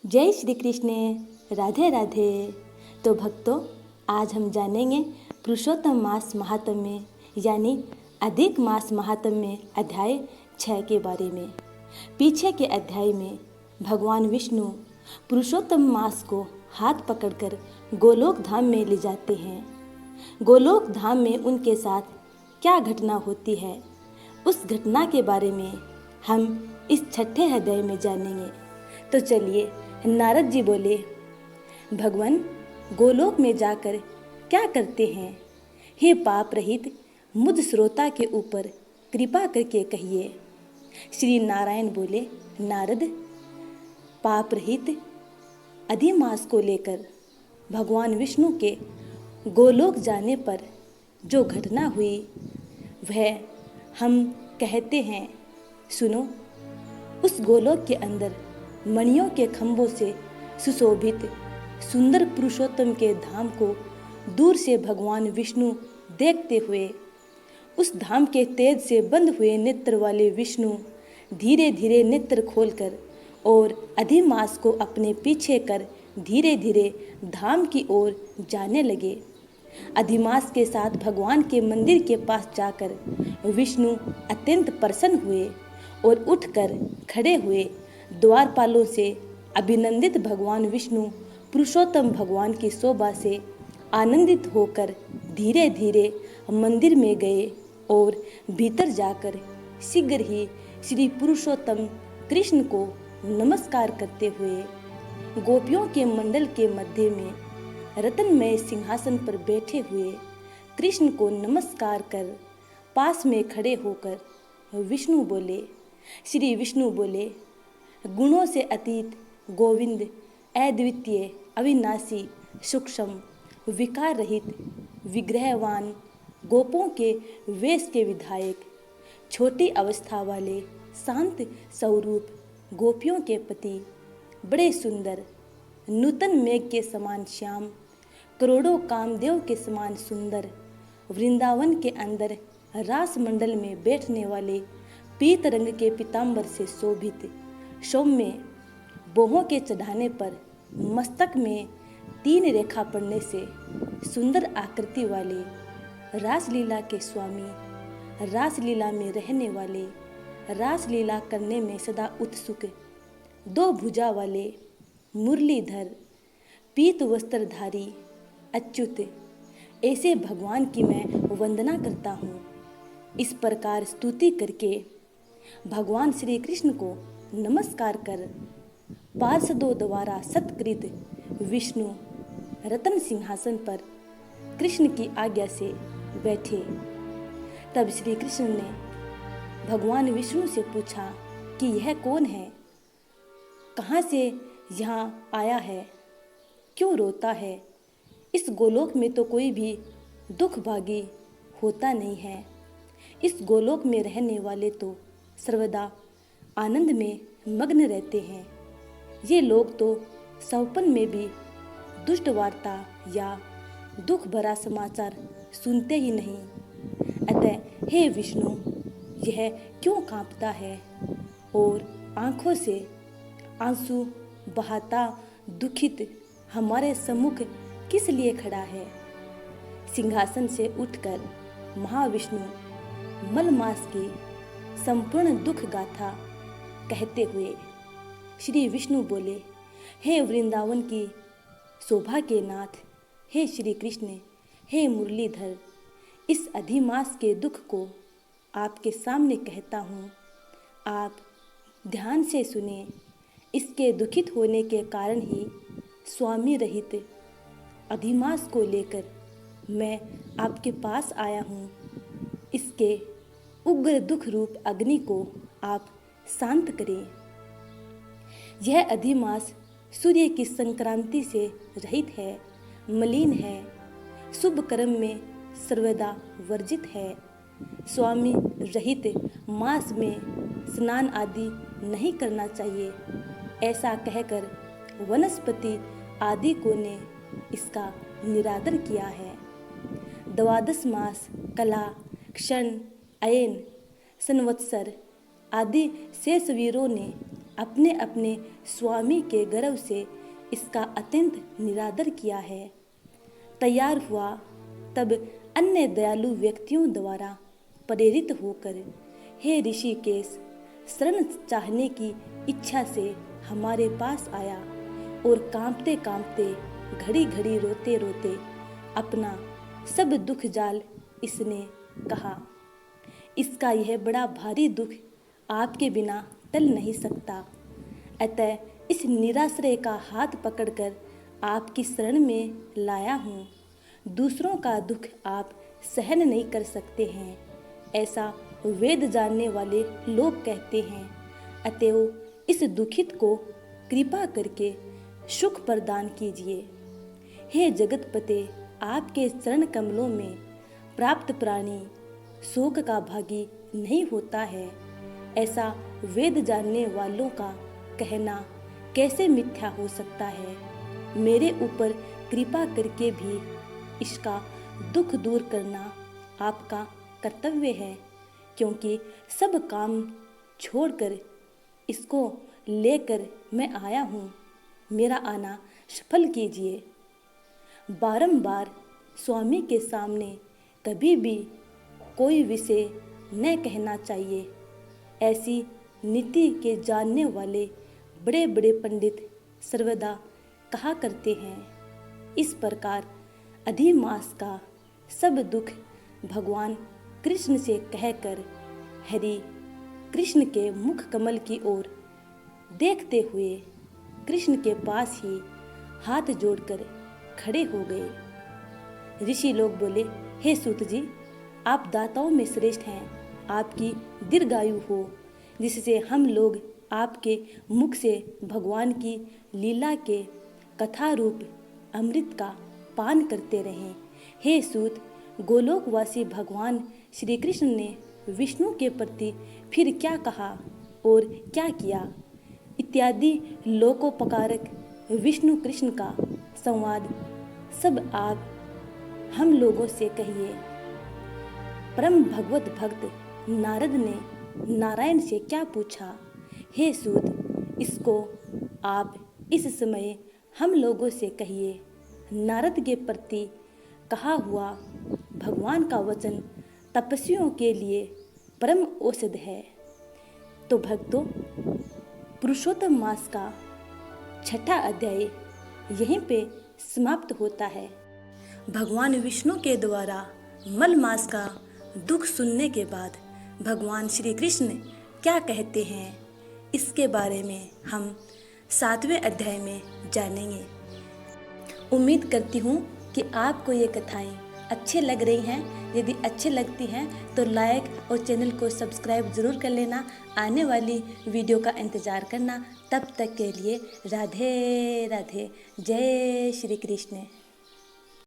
जय श्री कृष्ण। राधे राधे। तो भक्तों, आज हम जानेंगे पुरुषोत्तम मास महात्म्य यानी अधिक मास महात्म्य अध्याय 6 के बारे में। पीछे के अध्याय में भगवान विष्णु पुरुषोत्तम मास को हाथ पकड़कर गोलोक धाम में ले जाते हैं। गोलोक धाम में उनके साथ क्या घटना होती है, उस घटना के बारे में हम इस 6ठे अध्याय में जानेंगे। तो चलिए, नारद जी बोले, भगवान गोलोक में जाकर क्या करते हैं? हे पाप रहित मुझ श्रोता के ऊपर कृपा करके कहिए। श्री नारायण बोले, नारद, पाप रहित अधिमास को लेकर भगवान विष्णु के गोलोक जाने पर जो घटना हुई वह हम कहते हैं, सुनो। उस गोलोक के अंदर मणियों के खंभों से सुशोभित सुंदर पुरुषोत्तम के धाम को दूर से भगवान विष्णु देखते हुए, उस धाम के तेज से बंद हुए नेत्र वाले विष्णु धीरे धीरे नेत्र खोलकर और अधिमास को अपने पीछे कर धीरे धीरे धाम की ओर जाने लगे। अधिमास के साथ भगवान के मंदिर के पास जाकर विष्णु अत्यंत प्रसन्न हुए और उठकर खड़े हुए। द्वारपालों से अभिनंदित भगवान विष्णु पुरुषोत्तम भगवान की शोभा से आनंदित होकर धीरे धीरे मंदिर में गए और भीतर जाकर शीघ्र ही श्री पुरुषोत्तम कृष्ण को नमस्कार करते हुए गोपियों के मंडल के मध्य में रत्नमय सिंहासन पर बैठे हुए कृष्ण को नमस्कार कर पास में खड़े होकर श्री विष्णु बोले, गुणों से अतीत गोविंद, अद्वितीय, अविनाशी, सूक्ष्म, विकार रहित, विग्रहवान, गोपों के वेश के विधायक, छोटी अवस्था वाले शांत स्वरूप, गोपियों के पति, बड़े सुंदर, नूतन मेघ के समान श्याम, करोड़ों कामदेव के समान सुंदर, वृंदावन के अंदर रास मंडल में बैठने वाले पीत रंग के पीतांबर से शोभित, सौम्य, बोहों के चढ़ाने पर मस्तक में 3 रेखा पड़ने से सुंदर आकृति वाले, रासलीला के स्वामी, रासलीला में रहने वाले, रासलीला करने में सदा उत्सुक, 2 भुजा वाले, मुरलीधर, पीत वस्त्रधारी, अच्युत, ऐसे भगवान की मैं वंदना करता हूँ। इस प्रकार स्तुति करके भगवान श्री कृष्ण को नमस्कार कर पार्षदों द्वारा सत्कृत विष्णु रत्न सिंहासन पर कृष्ण की आज्ञा से बैठे। तब श्री कृष्ण ने भगवान विष्णु से पूछा कि यह कौन है, कहाँ से यहाँ आया है, क्यों रोता है? इस गोलोक में तो कोई भी दुख भागी होता नहीं है। इस गोलोक में रहने वाले तो सर्वदा आनंद में मग्न रहते हैं। ये लोग तो सपन में भी दुष्ट वार्ता या दुख भरा समाचार सुनते ही नहीं। अतः हे विष्णु, यह क्यों कांपता है और आंखों से आंसू बहाता दुखित हमारे सम्मुख किस लिए खड़ा है? सिंहासन से उठकर महाविष्णु मलमास की संपूर्ण दुख गाथा कहते हुए श्री विष्णु बोले, हे वृंदावन की शोभा के नाथ, हे श्री कृष्ण, हे मुरलीधर, इस अधिमास के दुख को आपके सामने कहता हूँ। आप ध्यान से सुने। इसके दुखित होने के कारण ही स्वामी रहित अधिमास को लेकर मैं आपके पास आया हूँ। इसके उग्र दुख रूप अग्नि को आप शांत करें। यह अधिमास सूर्य की संक्रांति से रहित है, मलिन है, शुभ कर्म में सर्वदा वर्जित है। स्वामी रहित मास में स्नान आदि नहीं करना चाहिए। ऐसा कहकर वनस्पति आदि को ने इसका निरादर किया है। 12 मास कला, क्षण, अयन, संवत्सर आदि शेष वीरों ने अपने अपने स्वामी के गर्व से इसका अत्यंत निरादर किया है। तैयार हुआ तब अन्य दयालु व्यक्तियों द्वारा प्रेरित होकर हे ऋषिकेश शरण चाहने की इच्छा से हमारे पास आया और कांपते कांपते घड़ी घड़ी रोते रोते अपना सब दुख जाल इसने कहा। इसका यह बड़ा भारी दुख आपके बिना टल नहीं सकता, अतः इस निराश्रय का हाथ पकड़कर आपकी शरण में लाया हूँ। दूसरों का दुख आप सहन नहीं कर सकते हैं, ऐसा वेद जानने वाले लोग कहते हैं। अतएव इस दुखित को कृपा करके सुख प्रदान कीजिए। हे जगतपते, आपके चरण कमलों में प्राप्त प्राणी शोक का भागी नहीं होता है, ऐसा वेद जानने वालों का कहना कैसे मिथ्या हो सकता है। मेरे ऊपर कृपा करके भी इसका दुख दूर करना आपका कर्तव्य है, क्योंकि सब काम छोड़कर इसको लेकर मैं आया हूँ। मेरा आना सफल कीजिए। बारंबार स्वामी के सामने कभी भी कोई विषय न कहना चाहिए, ऐसी नीति के जानने वाले बड़े बड़े पंडित सर्वदा कहा करते हैं। इस प्रकार अधिमास का सब दुख भगवान कृष्ण से कहकर हरि कृष्ण के मुख कमल की ओर देखते हुए कृष्ण के पास ही हाथ जोड़कर खड़े हो गए। ऋषि लोग बोले, हे सूत जी, आप दाताओं में श्रेष्ठ हैं, आपकी दीर्घायु हो, जिससे हम लोग आपके मुख से भगवान की लीला के कथा रूप अमृत का पान करते रहें। हे सूत, गोलोकवासी भगवान श्री कृष्ण ने विष्णु के प्रति फिर क्या कहा और क्या किया इत्यादि लोकोपकारक विष्णु कृष्ण का संवाद सब आप हम लोगों से कहिए। परम भगवत भक्त नारद ने नारायण से क्या पूछा? हे सूत, इसको आप इस समय हम लोगों से कहिए। नारद के प्रति कहा हुआ भगवान का वचन तपस्वियों के लिए परम औषध है। तो भक्तों, पुरुषोत्तम मास का छठा अध्याय यहीं पे समाप्त होता है। भगवान विष्णु के द्वारा मल मास का दुख सुनने के बाद भगवान श्री कृष्ण क्या कहते हैं, इसके बारे में हम 7वें अध्याय में जानेंगे। उम्मीद करती हूँ कि आपको ये कथाएं अच्छे लग रही हैं। यदि अच्छे लगती हैं तो लाइक और चैनल को सब्सक्राइब ज़रूर कर लेना। आने वाली वीडियो का इंतज़ार करना। तब तक के लिए राधे राधे, जय श्री कृष्ण।